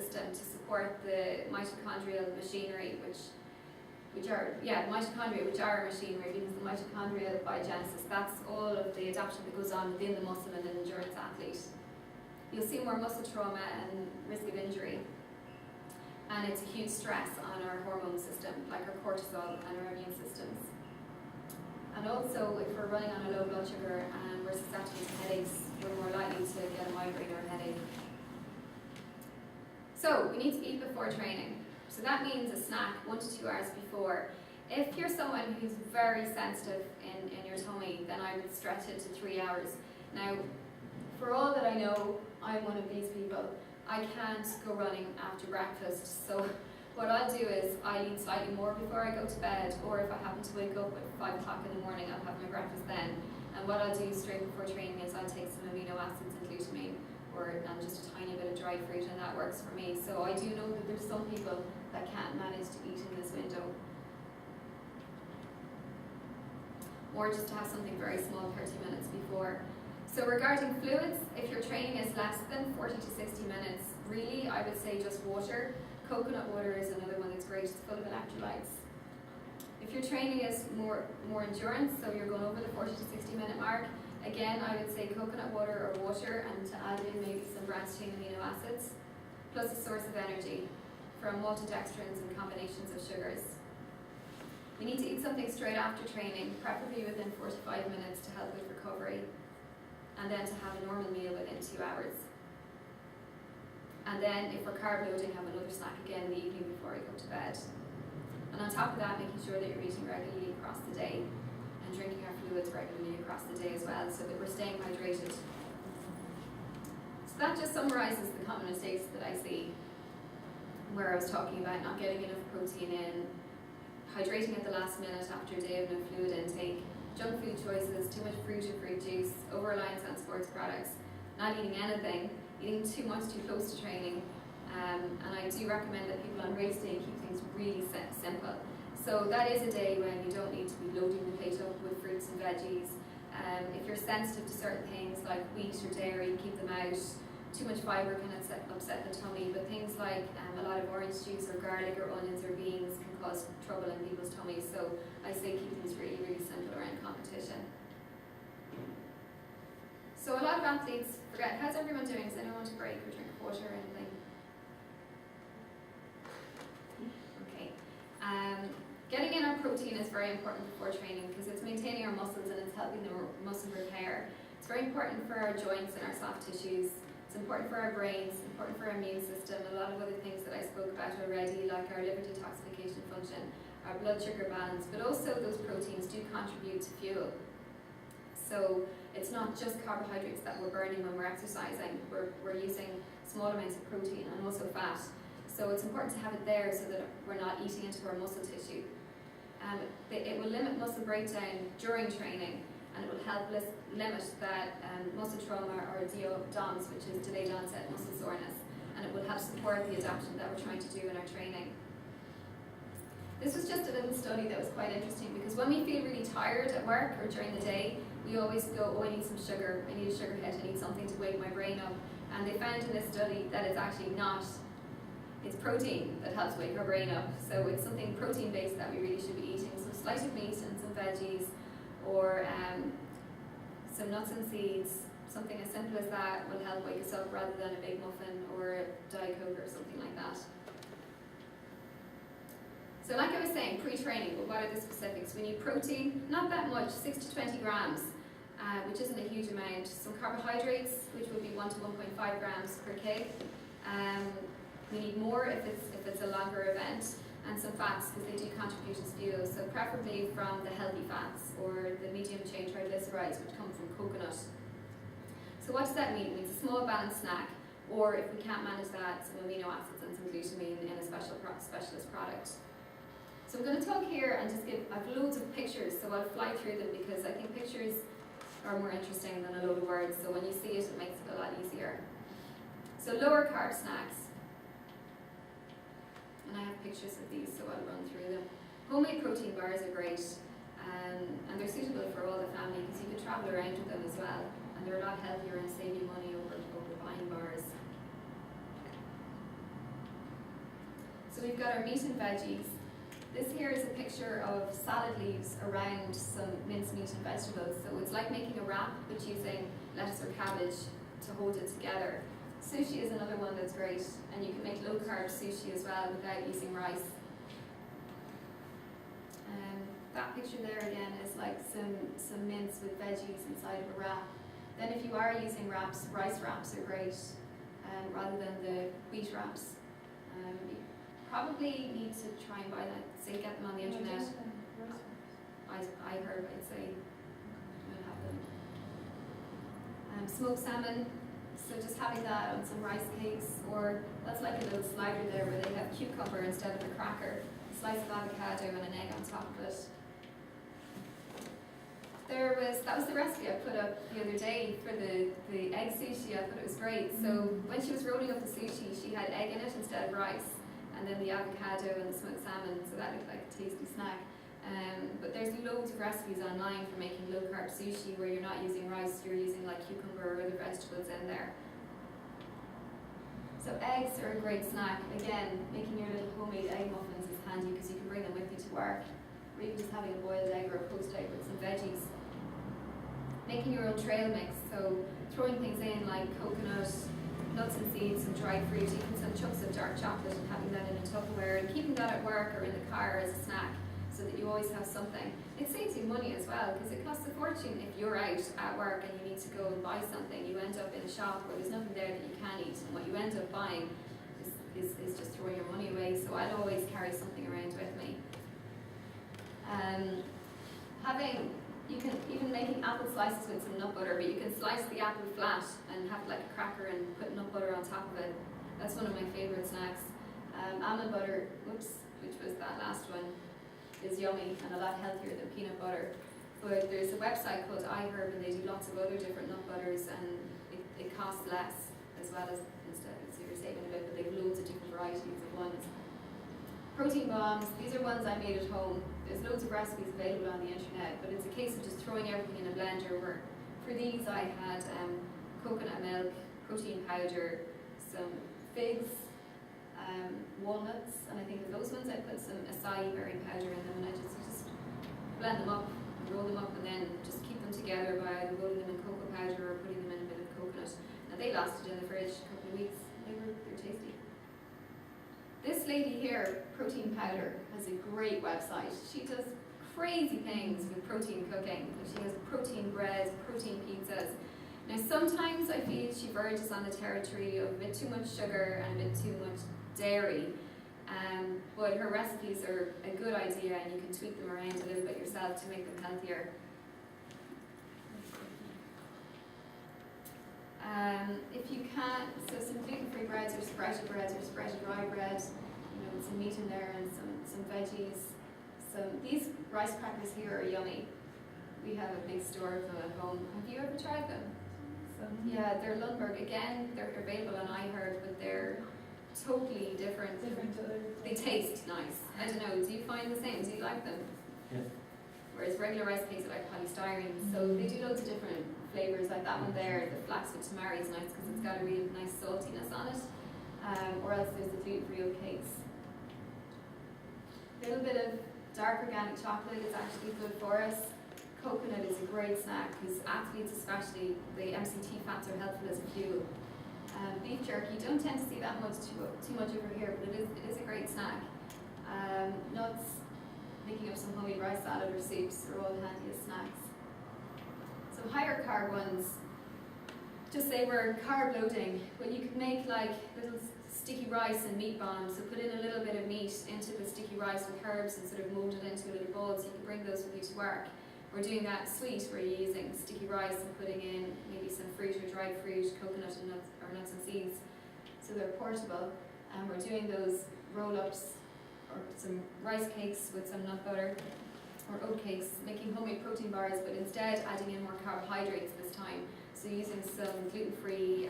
system to support the mitochondrial machinery, which are machinery, because the mitochondrial biogenesis, that's all of the adaptation that goes on within the muscle in an endurance athlete. You'll see more muscle trauma and risk of injury. And it's a huge stress on our hormone system, like our cortisol and our immune systems. And also, if we're running on a low blood sugar and we're susceptible to headaches, we're more likely to get a migraine or a headache. So, we need to eat before training. So that means a snack 1 to 2 hours before. If you're someone who's very sensitive in your tummy, then I would stretch it to 3 hours. Now, for all that I know, I'm one of these people. I can't go running after breakfast, so what I'll do is I'll eat slightly more before I go to bed, or if I happen to wake up at 5 o'clock in the morning, I'll have my breakfast then. And what I'll do straight before training is I'll take some amino acids and glutamine, and just a tiny bit of dried fruit, and that works for me. So I do know that there's some people that can't manage to eat in this window. Or just to have something very small 30 minutes before. So regarding fluids, if your training is less than 40 to 60 minutes, really I would say just water. Coconut water is another one that's great, it's full of electrolytes. If your training is more endurance, so you're going over the 40 to 60 minute mark, again I would say coconut water or water, and to add in maybe some branched chain amino acids, plus a source of energy from maltodextrins and combinations of sugars. We need to eat something straight after training, preferably within 45 minutes to help with recovery, and then to have a normal meal within 2 hours. And then if we're carb loading, have another snack again in the evening before I go to bed. And on top of that, making sure that you're eating regularly across the day and drinking our fluids regularly across the day as well, so that we're staying hydrated. So that just summarises the common mistakes that I see, where I was talking about not getting enough protein in, hydrating at the last minute after a day of no fluid intake, junk food choices, too much fruit or fruit juice, over-reliance on sports products, not eating anything, eating too much too close to training, and I do recommend that people on race day keep things really simple. So that is a day when you don't need to be loading the plate up with fruits and veggies. If you're sensitive to certain things like wheat or dairy, keep them out. Too much fibre can upset the tummy, but things like a lot of orange juice or garlic or onions or beans can cause trouble in people's tummies. So I say keep things really, really simple around competition. So a lot of athletes forget, how's everyone doing? Does anyone want a break or drink water or anything? Okay. Getting in our protein is very important before training because it's maintaining our muscles and it's helping the muscle repair. It's very important for our joints and our soft tissues. It's important for our brains, important for our immune system, a lot of other things that I spoke about already, like our liver detoxification function, our blood sugar balance, but also those proteins do contribute to fuel. So it's not just carbohydrates that we're burning when we're exercising, we're using small amounts of protein and also fat. So it's important to have it there so that we're not eating into our muscle tissue. It will limit muscle breakdown during training, and it will help limit that muscle trauma or DOMS, which is delayed onset muscle soreness, and it will help support the adaptation that we're trying to do in our training. This was just a little study that was quite interesting because when we feel really tired at work or during the day, we always go, oh, I need some sugar, I need a sugar hit, I need something to wake my brain up. And they found in this study that it's actually not. It's protein that helps wake our brain up. So it's something protein-based that we really should be eating. So a slice of meat and some veggies, or some nuts and seeds, something as simple as that will help wake us up rather than a big muffin or a Diet Coke or something like that. So like I was saying, pre-training, but what are the specifics? We need protein, not that much, 6 to 20 grams, which isn't a huge amount. Some carbohydrates, which would be 1 to 1.5 grams per kg. We need more if it's a longer event, and some fats because they do contribute as fuel. So preferably from the healthy fats or the medium chain triglycerides, which come from coconut. So what does that mean? It means a small balanced snack, or if we can't manage that, some amino acids and some glutamine in a specialist product. So I'm going to talk here and just I've loads of pictures, so I'll fly through them because I think pictures are more interesting than a load of words, so when you see it, it makes it a lot easier. So lower carb snacks. And I have pictures of these, so I'll run through them. Homemade protein bars are great, and they're suitable for all the family because you can travel around with them as well, and they're a lot healthier and save you money over buying bars. So we've got our meat and veggies. This here is a picture of salad leaves around some minced meat and vegetables. So it's like making a wrap, but using lettuce or cabbage to hold it together. Sushi is another one that's great, and you can make low carb sushi as well without using rice. That picture there again is like some mince with veggies inside of a wrap. Then if you are using wraps, rice wraps are great, rather than the wheat wraps. You probably need to try and buy that, say get them on the internet. I heard, I'd say, I'll have them. Smoked salmon, so just having that on some rice cakes, or that's like a little slider there where they have cucumber instead of a cracker, a slice of avocado and an egg on top of it. That was the recipe I put up the other day for the egg sushi. I thought it was great. So when she was rolling up the sushi, she had egg in it instead of rice, and then the avocado and the smoked salmon, so that looked like a tasty snack. But there's loads of recipes online for making low carb sushi where you're not using rice, you're using like cucumber or other vegetables in there. So eggs are a great snack. Again, making your little homemade egg muffins is handy because you can bring them with you to work, or even just having a boiled egg or a poached egg with some veggies. Making your own trail mix, so throwing things in like coconut, nuts and seeds, some dried fruit, even some chunks of dark chocolate, and having that in a Tupperware and keeping that at work or in the car as a snack so that you always have something. It saves you money as well because it costs a fortune if you're out at work and you need to go and buy something. You end up in a shop where there's nothing there that you can eat, and what you end up buying is just throwing your money away. So I'd always carry something around with me. You can even making apple slices with some nut butter, but you can slice the apple flat and have like a cracker and put nut butter on top of it. That's one of my favourite snacks. Almond butter, which was that last one, is yummy and a lot healthier than peanut butter. But there's a website called iHerb, and they do lots of other different nut butters, and it costs less as well as instead, so you're saving a bit, but they have loads of different varieties of ones. Protein bombs, these are ones I made at home. There's loads of recipes available on the internet, but it's a case of just throwing everything in a blender. Where for these I had coconut milk, protein powder, some figs, walnuts, and I think of those ones I put some acai berry powder in them, and I just blend them up, roll them up, and then just keep them together by either rolling them in cocoa powder or putting them in a bit of coconut. And they lasted in the fridge a couple of weeks. They're tasty. This lady here, Protein Powder, has a great website. She does crazy things with protein cooking. She has protein breads, protein pizzas. Now sometimes I feel she verges on the territory of a bit too much sugar and a bit too much dairy, but her recipes are a good idea, and you can tweak them around a little bit yourself to make them healthier. If you can, so some gluten-free breads or sprouted rye bread, with some meat in there and some veggies. These rice crackers here are yummy. We have a big store of them at home. Have you ever tried them? Yeah, they're Lundberg. Again, they're available on iHerb, but they're totally different. They taste nice. I don't know, do you find the same? Do you like them? Yeah. Whereas regular rice cakes are like polystyrene. So they do loads of different flavours, like that one there, the flax with tamari is nice because it's got a real nice saltiness on it. Or else there's the gluten-free oat cakes. A little bit of dark organic chocolate is actually good for us. Coconut is a great snack because athletes especially, the MCT fats are helpful as a fuel. Beef jerky, don't tend to see that much too much over here, but it is a great snack. Nuts, making up some homemade rice salad or soups are all handy as snacks. So higher carb ones, just say we're carb loading, but you could make like little sticky rice and meat bombs. So put in a little bit of meat into the sticky rice with herbs and sort of mold it into a little ball, so you can bring those with you to work. We're doing that sweet where you're using sticky rice and putting in maybe some fruit or dried fruit, coconut and nuts and seeds, so they're portable. And we're doing those roll-ups or some rice cakes with some nut butter, or oat cakes, making homemade protein bars, but instead adding in more carbohydrates this time. So using some gluten-free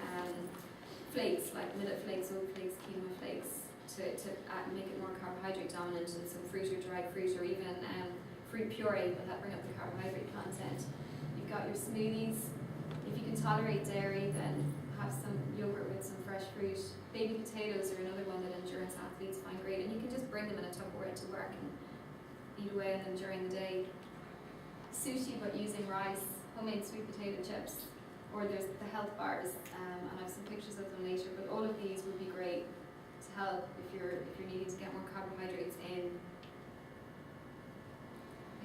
flakes, like millet flakes, oat flakes, quinoa flakes, to make it more carbohydrate dominant, and some fruit or dried fruit, or even fruit puree, but that bring up the carbohydrate content. You've got your smoothies. If you can tolerate dairy, then have some yogurt with some fresh fruit. Baby potatoes are another one that endurance athletes find great, and you away on them during the day. Sushi, but using rice, homemade sweet potato chips, or there's the health bars, and I have some pictures of them later, but all of these would be great to help if you're needing to get more carbohydrates in.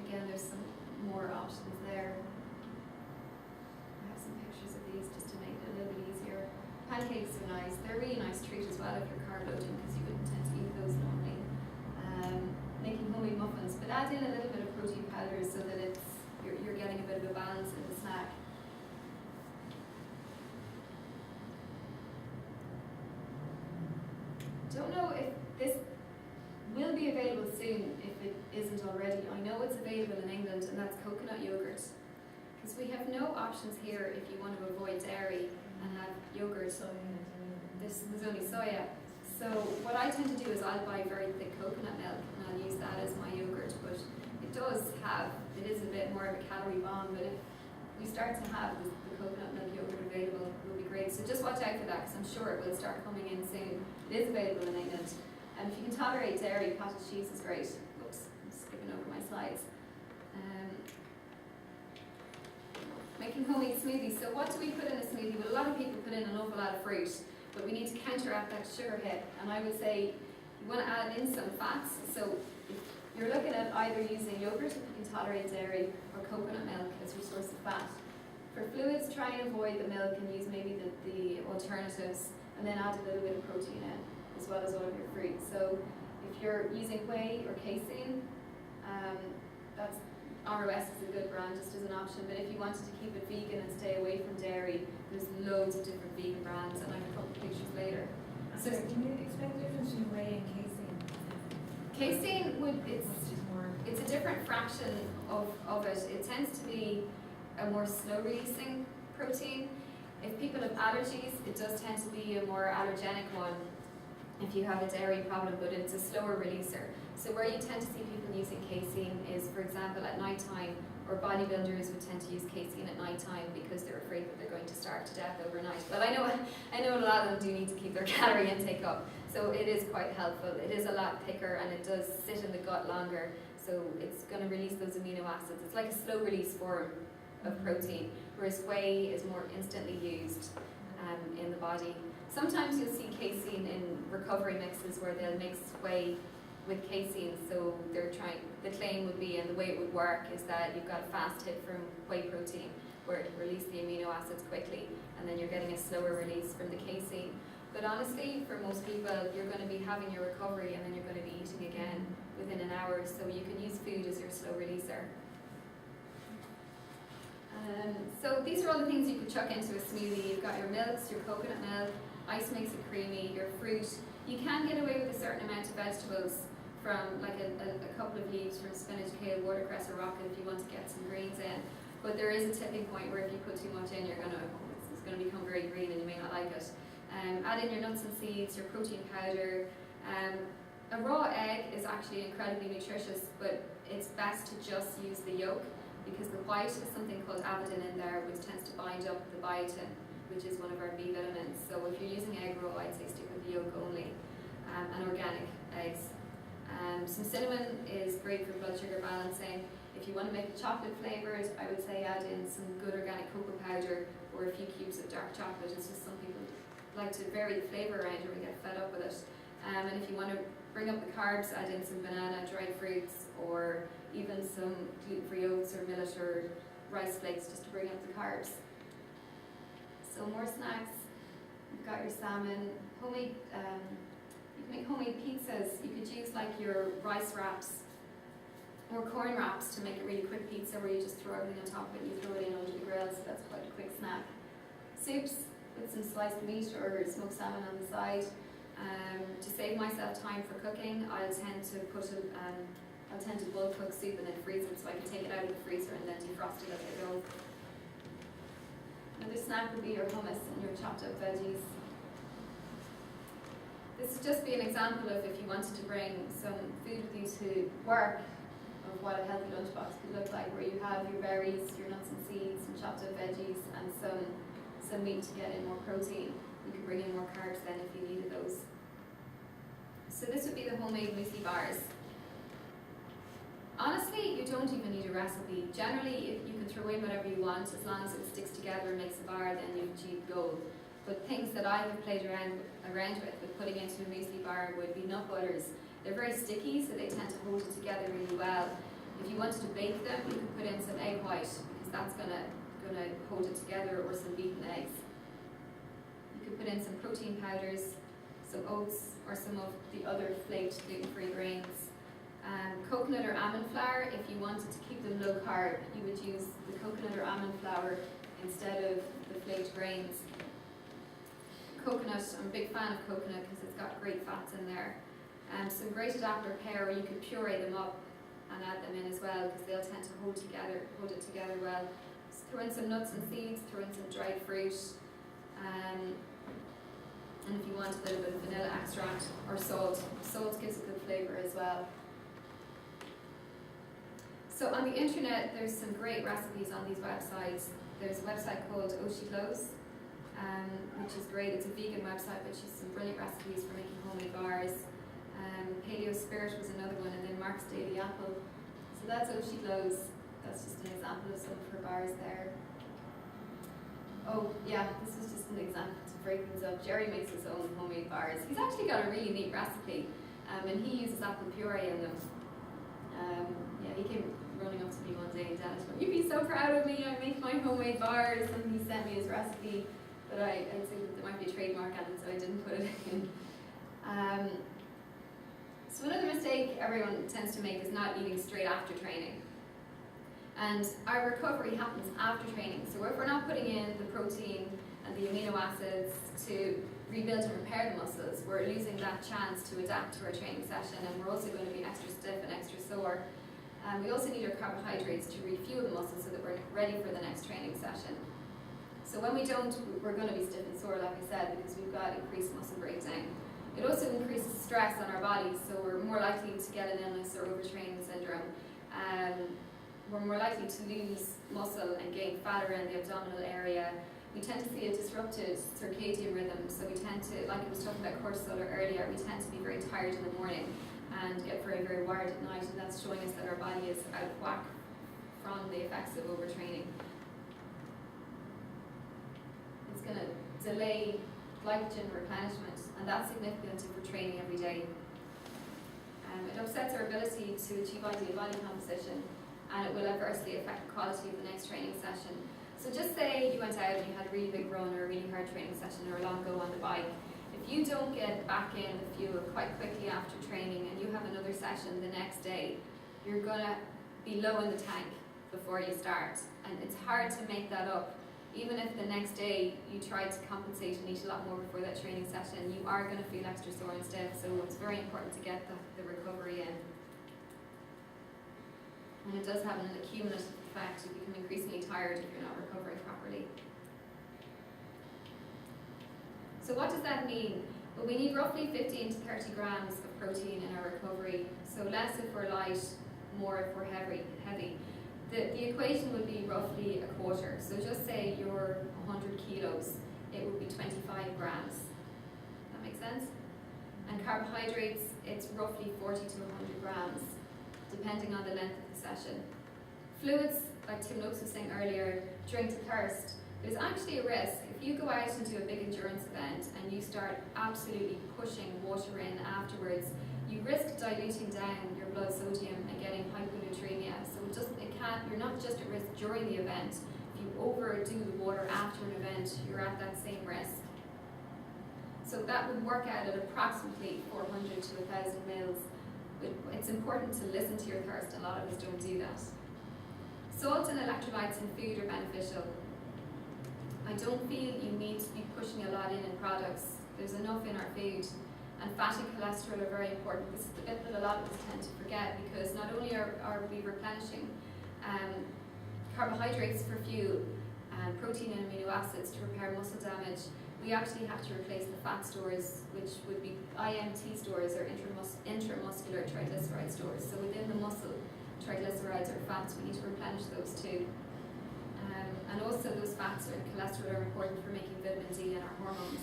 Again, there's some more options there. I have some pictures of these just to make it a little bit easier. Pancakes are nice. They're a really nice treat as well if you're carb loading, because you wouldn't tend to eat those normally. Making homemade muffins, but add in a little bit of protein powder so that you're getting a bit of a balance in the snack. Don't know if this will be available soon, if it isn't already. I know it's available in England, and that's coconut yogurt. Because we have no options here if you want to avoid dairy and have yogurt. There's only soya. So what I tend to do is I'll buy very thick coconut milk and I'll use that as my yogurt. But it is a bit more of a calorie bomb, but if we start to have the coconut milk yogurt available, it will be great. So just watch out for that, because I'm sure it will start coming in soon. It is available in England. And if you can tolerate dairy, cottage cheese is great. Oops, I'm skipping over my slides. Making homemade smoothies. So what do we put in a smoothie? Well, a lot of people put in an awful lot of fruit, but we need to counteract that sugar hit. And I would say you want to add in some fats. So if you're looking at either using yogurt, if you can tolerate dairy, or coconut milk as your source of fat. For fluids, try and avoid the milk and use maybe the alternatives, and then add a little bit of protein in, as well as all of your fruit. So if you're using whey or casein, that's ROS is a good brand just as an option, but if you wanted to keep it vegan and stay away from dairy, there's loads of different vegan brands, and I have a couple of pictures later. So can you explain the difference between whey and casein? Casein it's a different fraction of it. It tends to be a more slow releasing protein. If people have allergies, it does tend to be a more allergenic one if you have a dairy problem, but it's a slower releaser. So where you tend to see people using casein is, for example, at night time, or bodybuilders would tend to use casein at night time because they're afraid that they're going to starve to death overnight. But I know a lot of them do need to keep their calorie intake up, so it is quite helpful. It is a lot thicker and it does sit in the gut longer, so it's going to release those amino acids. It's like a slow release form of protein, whereas whey is more instantly used in the body. Sometimes you'll see casein in recovery mixes where they'll mix whey with casein, so the claim would be, and the way it would work is that you've got a fast hit from whey protein where it releases the amino acids quickly, and then you're getting a slower release from the casein. But honestly, for most people, you're going to be having your recovery and then you're going to be eating again within an hour, so you can use food as your slow releaser. So these are all the things you could chuck into a smoothie. You've got your milks, your coconut milk, ice makes it creamy, your fruit. You can get away with a certain amount of vegetables, from like a couple of leaves from spinach, kale, watercress, or rocket if you want to get some greens in. But there is a tipping point where if you put too much in, it's going to become very green and you may not like it. Add in your nuts and seeds, your protein powder. A raw egg is actually incredibly nutritious, but it's best to just use the yolk, because the white has something called avidin in there, which tends to bind up the biotin, which is one of our B vitamins. So if you're using egg raw, I'd say stick with the yolk only, and organic eggs. Some cinnamon is great for blood sugar balancing. If you want to make it chocolate flavoured, I would say add in some good organic cocoa powder or a few cubes of dark chocolate. It's just some people like to vary the flavour around or get fed up with it. And if you want to bring up the carbs, add in some banana, dried fruits, or even some gluten-free oats or millet or rice flakes just to bring up the carbs. So more snacks. You've got your salmon, homemade. You can make homemade pizzas. You could use like your rice wraps or corn wraps to make a really quick pizza where you just throw everything on top of it and you throw it in under the grill, so that's quite a quick snack. Soups with some sliced meat or smoked salmon on the side. To save myself time for cooking, I'll tend to bulk cook soup and then freeze it, so I can take it out of the freezer and then defrost it as I go. Another snack would be your hummus and your chopped up veggies. This would just be an example of if you wanted to bring some food with you to work, of what a healthy lunchbox could look like, where you have your berries, your nuts and seeds, some chopped up veggies, and some meat to get in more protein. You could bring in more carbs then if you needed those. So this would be the homemade muesli bars. Honestly, you don't even need a recipe. Generally, you can throw in whatever you want, as long as it sticks together and makes a bar, then you've achieved goal. But things that I have played around with putting into a muesli bar would be nut butters. They're very sticky, so they tend to hold it together really well. If you wanted to bake them, you could put in some egg white, because that's gonna hold it together, or some beaten eggs. You could put in some protein powders, some oats, or some of the other flaked gluten-free grains. Coconut or almond flour, if you wanted to keep them low carb, you would use the coconut or almond flour instead of the flaked grains. Coconut, I'm a big fan of coconut because it's got great fats in there. Some grated apple or pear, or you could puree them up and add them in as well, because they'll tend to hold it together well. Just throw in some nuts and seeds, throw in some dried fruit, and if you want a little bit of vanilla extract or salt. Salt gives a good flavour as well. So on the internet, there's some great recipes on these websites. There's a website called Sushi, which is great. It's a vegan website, but she's some brilliant recipes for making homemade bars. Paleo Spirit was another one, and then Mark's Daily Apple. So that's Sushi. That's just an example of some of her bars there. Oh yeah, this is just an example to break things up. Jerry makes his own homemade bars. He's actually got a really neat recipe, and he uses apple puree in them. Yeah, he came running up to me one day and Dad went, "You'd be so proud of me, I make my homemade bars," and he sent me his recipe, but I'd say that there might be a trademark on it, so I didn't put it in. So another mistake everyone tends to make is not eating straight after training. And our recovery happens after training, so if we're not putting in the protein and the amino acids to rebuild and repair the muscles, we're losing that chance to adapt to our training session, and we're also going to be extra stiff and extra sore. We also need our carbohydrates to refuel the muscles so that we're ready for the next training session. So when we don't, we're going to be stiff and sore, like I said, because we've got increased muscle breakdown. It also increases stress on our bodies, so we're more likely to get an illness or overtraining syndrome. We're more likely to lose muscle and gain fat around the abdominal area. We tend to see a disrupted circadian rhythm, so we tend to, like I was talking about cortisol earlier, we tend to be very tired in the morning and get very, very wired at night, and that's showing us that our body is out of whack from the effects of overtraining. It's going to delay glycogen replenishment, and that's significant if we're training every day. It upsets our ability to achieve ideal body composition, and it will adversely affect the quality of the next training session. So just say you went out and you had a really big run or a really hard training session or a long go on the bike. If you don't get back in the fuel quite quickly after training and you have another session the next day, you're going to be low in the tank before you start. And it's hard to make that up. Even if the next day you try to compensate and eat a lot more before that training session, you are going to feel extra sore and stiff. So it's very important to get the recovery in. And it does have an accumulative effect. You become increasingly tired if you're not recovering properly. So what does that mean? Well, we need roughly 15 to 30 grams of protein in our recovery. So less if we're light, more if we're heavy. The equation would be roughly a quarter. So just say you're 100 kilos, it would be 25 grams. That makes sense? And carbohydrates, it's roughly 40 to 100 grams, depending on the length of the session. Fluids, like Tim Noakes was saying earlier, drink to thirst. There's actually a risk. If you go out and do a big endurance event and you start absolutely pushing water in afterwards, you risk diluting down your blood sodium and getting hyponatremia. So you're not just at risk during the event. If you overdo the water after an event, you're at that same risk. So that would work out at approximately 400 to 1,000 mils. But it's important to listen to your thirst. A lot of us don't do that. Salt and electrolytes in food are beneficial. I don't feel you need to be pushing a lot in products. There's enough in our food. And fat and cholesterol are very important. This is the bit that a lot of us tend to forget, because not only are we replenishing carbohydrates for fuel, protein and amino acids to repair muscle damage, we actually have to replace the fat stores, which would be IMT stores, or intramuscular triglyceride stores. So within the muscle, triglycerides or fats, we need to replenish those too. And also those fats and cholesterol are important for making vitamin D and our hormones.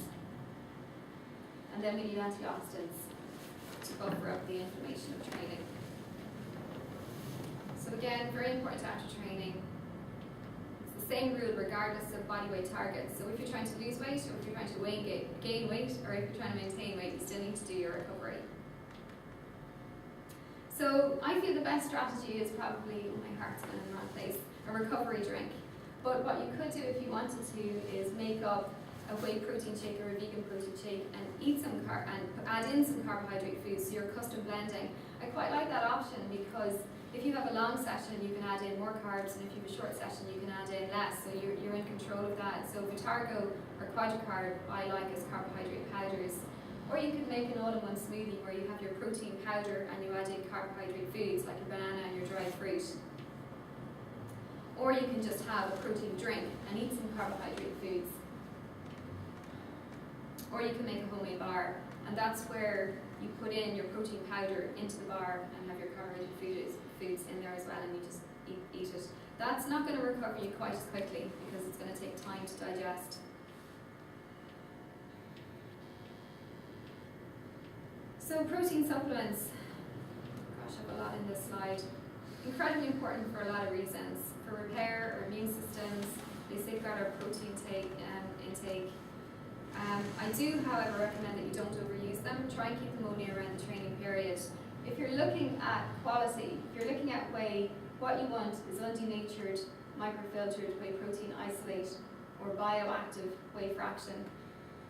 And then we need antioxidants to buffer up the inflammation of training. again, very important after training. It's the same rule regardless of body weight targets. So if you're trying to lose weight, or if you're trying to gain weight, or if you're trying to maintain weight, you still need to do your recovery. So I feel the best strategy is probably, oh, my heart's been in the wrong place, a recovery drink. But what you could do if you wanted to is make up a whey protein shake or a vegan protein shake and eat some and add in some carbohydrate foods, so you're custom blending. I quite like that option because if you have a long session, you can add in more carbs, and if you have a short session, you can add in less, so you're in control of that. So Vitargo or Quadricarb I like as carbohydrate powders. Or you can make an all-in-one smoothie where you have your protein powder and you add in carbohydrate foods like your banana and your dried fruit. Or you can just have a protein drink and eat some carbohydrate foods. Or you can make a homemade bar, and that's where you put in your protein powder into the bar and have your carbohydrate foods in there as well, and you just eat it. That's not going to recover you quite as quickly because it's going to take time to digest. So protein supplements, gosh, I have a lot in this slide. Incredibly important for a lot of reasons. For repair or immune systems, they safeguard our protein intake. I do, however, recommend that you don't overuse them. Try and keep them only around the training period. If you're looking at quality, if you're looking at whey, what you want is undenatured, microfiltered whey protein isolate or bioactive whey fraction.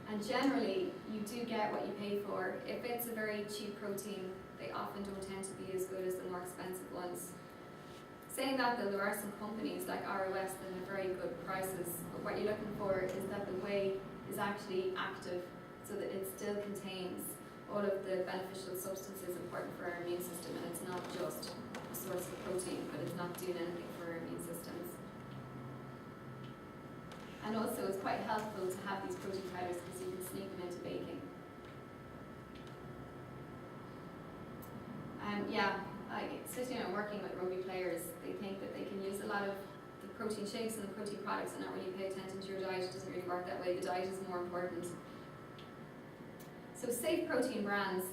And generally, you do get what you pay for. If it's a very cheap protein, they often don't tend to be as good as the more expensive ones. Saying that though, there are some companies like ROS that have very good prices, but what you're looking for is that the whey is actually active, so that it still contains all of the beneficial substances important for our immune system, and it's not just a source of protein, but it's not doing anything for our immune systems. And also it's quite helpful to have these protein powders because you can sneak them into baking. Sitting and working with rugby players, they think that they can use a lot of the protein shakes and the protein products and not really pay attention to your diet. It doesn't really work that way. The diet is more important. So safe protein brands.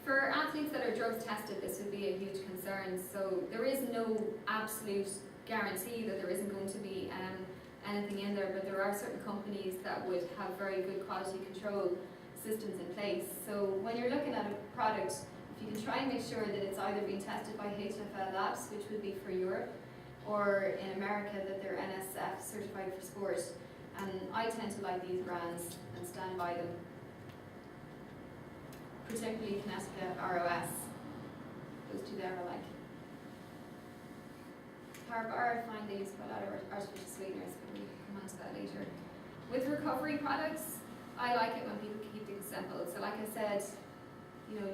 For athletes that are drugs tested, this would be a huge concern. So there is no absolute guarantee that there isn't going to be anything in there, but there are certain companies that would have very good quality control systems in place. So when you're looking at a product, if you can try and make sure that it's either been tested by HFL Labs, which would be for Europe, or in America that they're NSF certified for sport. And I tend to like these brands and stand by them, particularly Kinetica ROS. Those two there I like. Carb I find they use quite a lot of artificial sweeteners, but we'll come on to that later. With recovery products, I like it when people keep things simple. So like I said,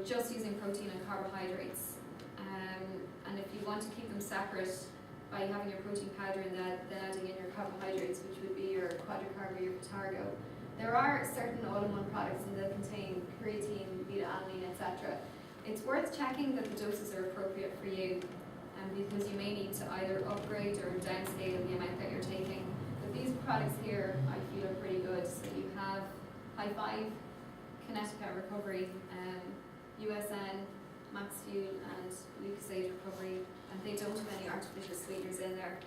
just using protein and carbohydrates. And if you want to keep them separate by having your protein powder and then adding in your carbohydrates, which would be your Quadricarb or your Vitargo. There are certain all-in-one products and they'll contain creatine, beta-alanine, etc. It's worth checking that the doses are appropriate for you, because you may need to either upgrade or downscale the amount that you're taking. But these products here, I feel are pretty good. So you have High Five, Kinetica Recovery, USN, Max Fuel, and Lucozade Recovery, and they don't have any artificial sweeteners in there.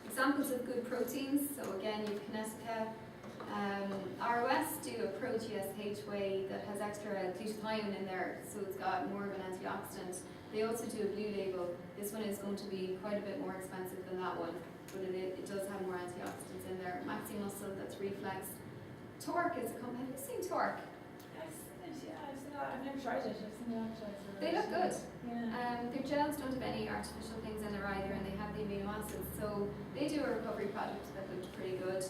Examples of good proteins, so again you have Kinetica. ROS do a pro-GSH whey that has extra glutathione in there, so it's got more of an antioxidant. They also do a blue label. This one is going to be quite a bit more expensive than that one, but it does have more antioxidants in there. Maxi Muscle, that's Reflex. Torque is a company. Have you seen Torque? I've never tried it. I've seen the advertised. They look good. Yeah. Their gels don't have any artificial things in there either, and they have the amino acids. So they do a recovery product that looks pretty good.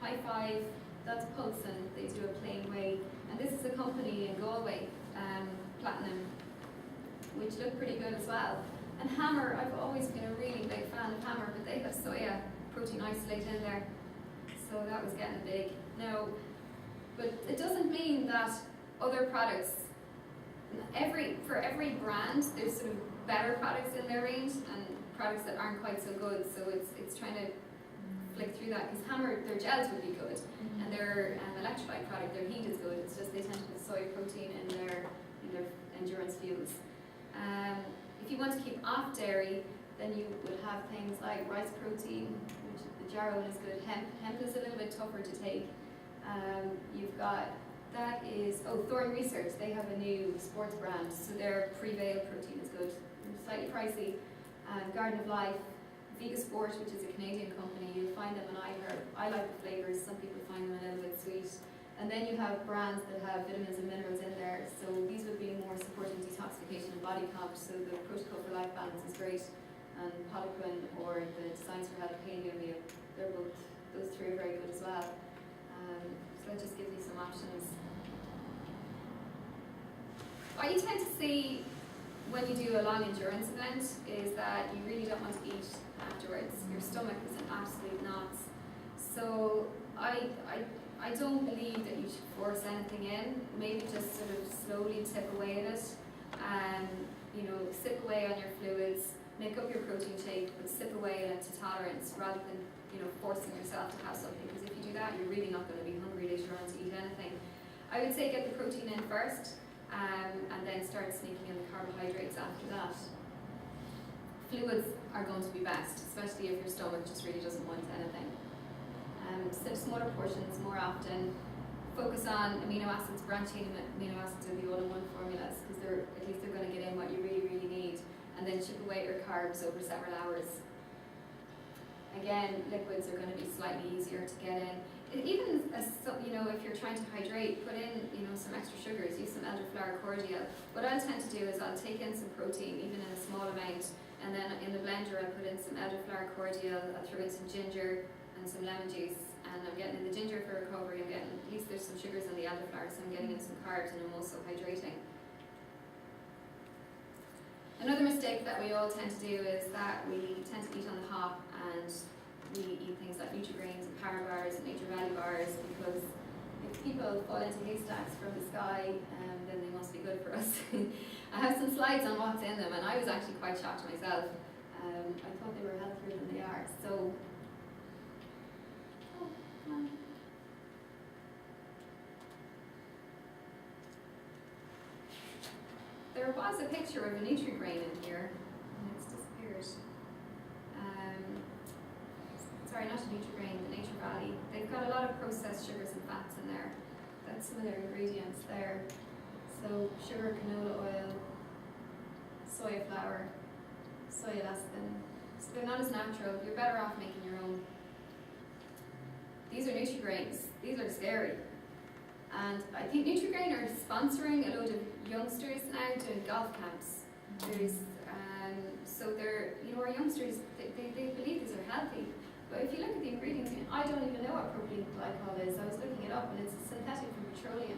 High Five, that's Pulsen. They do a plain whey, and this is a company in Galway, Platinum, which look pretty good as well. And Hammer, I've always been a really big fan of Hammer, but they have soya protein isolate in there, so that was getting big. No, but it doesn't mean that other products, for every brand, there's sort of better products in their range and products that aren't quite so good. So it's trying to flick through that, because Hammer, their gels would be good, and their electrolyte product, their heat is good. It's just they tend to put soy protein in their endurance fuels. If If you want to keep off dairy, then you would have things like rice protein, which the jarrow is good. Hemp is a little bit tougher to take. You've got, that is, Thorn Research, they have a new sports brand, so their Prevail protein is good. Slightly pricey. Garden of Life, Vegasport, which is a Canadian company, you'll find them on iHerb. I like the flavours, some people find them a little bit sweet. And then you have brands that have vitamins and minerals in there, so these would be more supporting detoxification and body comp, so the Protocol for Life Balance is great, and Polyquin or the Science for Health Paleo meal, they're both, those three are very good as well. So that just gives you some options. What you tend to see when you do a long endurance event is that you really don't want to eat afterwards. Your stomach is in absolute knots. So I don't believe that you should force anything in. Maybe just sort of slowly tip away at it, and sip away on your fluids, make up your protein shake, but sip away at it to tolerance rather than forcing yourself to have something. Because if you do that, you're really not going to be hungry later on to eat anything. I would say get the protein in first. And then start sneaking in the carbohydrates after that. Fluids are going to be best, especially if your stomach just really doesn't want anything. Sip smaller portions more often. Focus on amino acids, branching amino acids are the all-in-one formulas, because at least they're going to get in what you really, really need. And then chip away your carbs over several hours. Again, liquids are going to be slightly easier to get in. Even as if you're trying to hydrate, put in some extra sugars. Use some elderflower cordial. What I'll tend to do is I'll take in some protein, even in a small amount, and then in the blender I'll put in some elderflower cordial. I'll throw in some ginger and some lemon juice, and I'm getting in the ginger for recovery. I'm getting, at least there's some sugars in the elderflower, so I'm getting in some carbs, and I'm also hydrating. Another mistake that we all tend to do is that we tend to eat on the hop, and we eat things like Nutri-Grains and Power Bars and Nature Valley Bars, because if people fall into haystacks from the sky, then they must be good for us. I have some slides on what's in them, and I was actually quite shocked myself. I thought they were healthier than they are. So, come on. There was a picture of a Nutri-Grain in here, and it's disappeared. Sorry, not a Nutri-Grain, the Nature Valley. They've got a lot of processed sugars and fats in there. That's some of their ingredients there. So sugar, canola oil, soya flour, soya lecithin. So they're not as natural. You're better off making your own. These are Nutri-Grains. These are scary. And I think Nutri-Grain are sponsoring a load of youngsters now doing golf camps. There's so they're our youngsters they believe these are healthy. But if you look at the ingredients, I don't even know what propylene glycol is. I was looking it up, and it's synthetic from petroleum.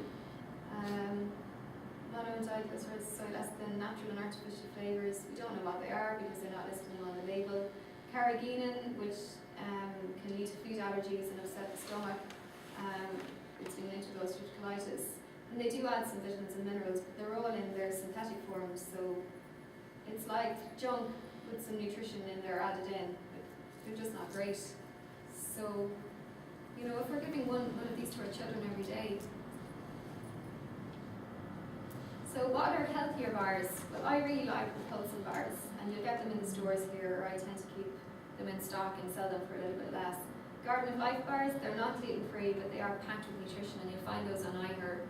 Monoinsaturated soy lecithin, natural and artificial flavors. We don't know what they are because they're not listed on the label. Carrageenan, which can lead to food allergies and upset the stomach. It's linked to ulcerative colitis. And they do add some vitamins and minerals, but they're all in their synthetic form, so it's like junk with some nutrition in there added in. They're just not great. So, if we're giving one of these to our children every day. So what are healthier bars? Well, I really like the Pulsing bars, and you'll get them in the stores here, or I tend to keep them in stock and sell them for a little bit less. Garden of Life bars, they're not gluten-free, but they are packed with nutrition, and you'll find those on iHerb.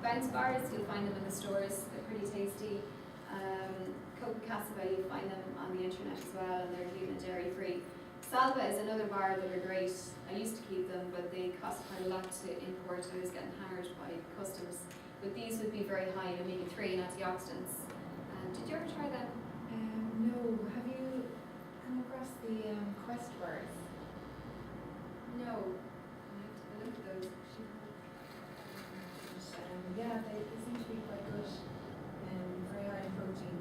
Bounce bars, you'll find them in the stores, they're pretty tasty. Coca Cassava, you'll find them on the internet as well, and they're gluten and dairy free. Salva is another bar that are great. I used to keep them, but they cost quite a lot to import. I was getting hammered by customs. But these would be very high in omega-3 and antioxidants. Did you ever try them? No. Have you come across the Quest bars? No. I have to look at those. Yeah, they seem to be quite good. Very high in protein.